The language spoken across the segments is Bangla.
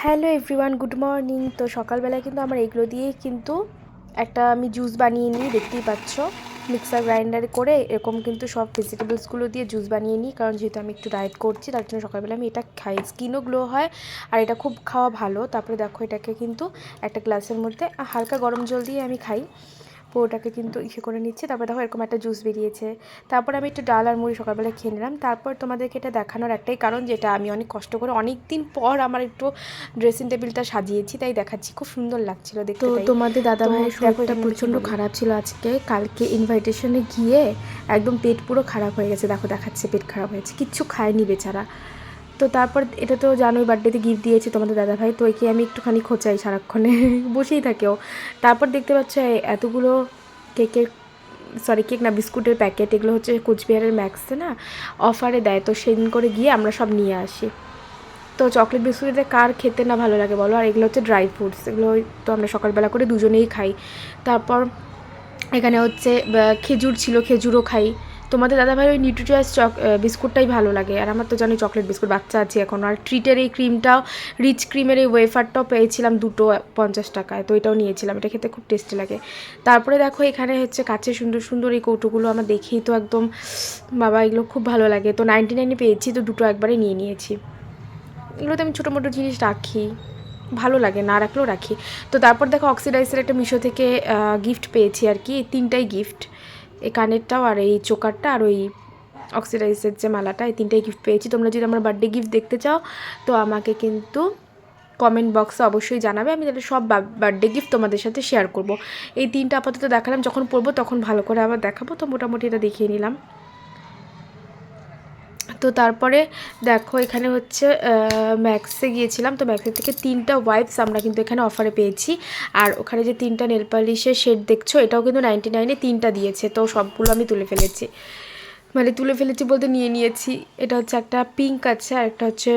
Hello everyone, good morning. তো সকালবেলায় কিন্তু আমার এগুলো দিয়েই কিন্তু একটা আমি জুস বানিয়ে নিই, দেখতেই পাচ্ছ। মিক্সার গ্রাইন্ডারে করে এরকম কিন্তু সব ভেজিটেবলসগুলো দিয়ে জুস বানিয়ে নিই, কারণ যেহেতু আমি একটু ডায়েট করছি তার জন্য সকালবেলা আমি এটা খাই। স্কিনও গ্লো হয় আর এটা খুব খাওয়া ভালো। তারপরে দেখো এটাকে কিন্তু একটা গ্লাসের মধ্যে হালকা গরম জল দিয়ে আমি খাই। পুরোটাকে কিন্তু করে নিচ্ছি। তারপর দেখো এরকম একটা জুস বেরিয়েছে। তারপর আমি একটু ডাল আর মুড়ি সকালবেলা খেয়ে নিলাম। তারপর তোমাদেরকে এটা দেখানোর একটাই কারণ, যেটা আমি অনেক কষ্ট করে অনেক দিন পর আমার একটু ড্রেসিং টেবিলটা সাজিয়েছি, তাই দেখাচ্ছি। খুব সুন্দর লাগছিল দেখতে। তো তোমাদের দাদাভাইয়ের শরীরটা প্রচণ্ড খারাপ ছিল আজকে। কালকে ইনভাইটেশনে গিয়ে একদম পেট পুরো খারাপ হয়ে গেছে। দেখো দেখাচ্ছে পেট খারাপ হয়েছে, কিচ্ছু খায়নি বেচারা। তো তারপর এটা তো জানোই, বার্থডেতে গিফট দিয়েছে তোমাদের দাদাভাই, তো একে আমি একটুখানি খোঁচাই সারাক্ষণে বসেই থাকেও। তারপর দেখতে পাচ্ছ এতগুলো কেকের কেক না, বিস্কুটের প্যাকেট। এগুলো হচ্ছে কোচবিহারের ম্যাক্সে না অফারে দেয়, তো সেদিন করে গিয়ে আমরা সব নিয়ে আসি। তো চকলেট বিস্কুটে কার খেতে না ভালো লাগে বলো। আর এগুলো হচ্ছে ড্রাই ফ্রুটস, এগুলো তো আমরা সকালবেলা করে দুজনেই খাই। তারপর এখানে হচ্ছে খেজুর ছিল, খেজুরও খাই। তোমাদের দাদাভাই ওই নিউট্রিচয়েস বিস্কুটটাই ভালো লাগে, আর আমার তো জানি চকলেট বিস্কুট, বাচ্চা আছে এখন। আর ট্রিটের এই ক্রিমটাও, রিচ ক্রিমের এই ওয়েফারটাও পেয়েছিলাম দুটো 50 টাকায়, তো এটাও নিয়েছিলাম। এটা খেতে খুব টেস্টি লাগে। তারপরে দেখো এখানে হচ্ছে কাছে সুন্দর সুন্দর এই কৌটোগুলো আমার দেখেই তো একদম বাবা, এগুলো খুব ভালো লাগে। তো 99 পেয়েছি, তো দুটো একবারে নিয়ে নিয়েছি। এগুলোতে আমি ছোটো মোটো জিনিস রাখি, ভালো লাগে, না রাখলেও রাখি। তো তারপর দেখো অক্সিডাইসের একটা মিশো থেকে গিফট পেয়েছি আর কি, তিনটাই গিফট। এই কানেরটাও আর এই চোকারটা আর ওই অক্সিডাইসের যে মালাটা, এই তিনটাই গিফট পেয়েছি। তোমরা যদি আমার বার্থডে গিফট দেখতে চাও তো আমাকে কিন্তু কমেন্ট বক্সে অবশ্যই জানাবে, আমি তাহলে সব বার্থডে গিফট তোমাদের সাথে শেয়ার করব। এই তিনটা আপাতত দেখালাম, যখন পড়বো তখন ভালো করে আবার দেখাবো। তো মোটামুটি এটা দেখিয়ে নিলাম। তো তারপরে দেখো এখানে হচ্ছে ম্যাক্সে গিয়েছিলাম, তো ম্যাক্সের থেকে তিনটা ওয়াইপস আমরা কিন্তু এখানে অফারে পেয়েছি। আর ওখানে যে তিনটা নেল পালিশের শেড দেখছো, এটাও কিন্তু 99-এ তিনটা দিয়েছে। তো সবগুলো আমি তুলে ফেলেছি, মানে তুলে ফেলেছি বলতে নিয়ে নিয়েছি। এটা হচ্ছে একটা পিঙ্ক আছে, আর একটা হচ্ছে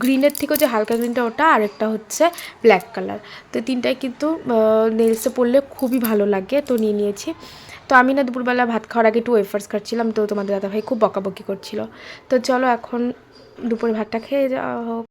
গ্রিনের থেকেও যে হালকা গ্রিনটা ওটা, আর একটা হচ্ছে ব্ল্যাক কালার। তো তিনটাই কিন্তু নেলসে পরলে খুবই ভালো লাগে, তো নিয়ে নিয়েছি। তো আমি না দুপুরবেলা ভাত খাওয়ার আগে একটু ওয়েফার্স খাচ্ছিলাম, তো তোমাদের দাদাভাই খুব বকাবকি করছিল। তো চলো এখন দুপুরে ভাতটা খেয়ে যাওয়া হোক।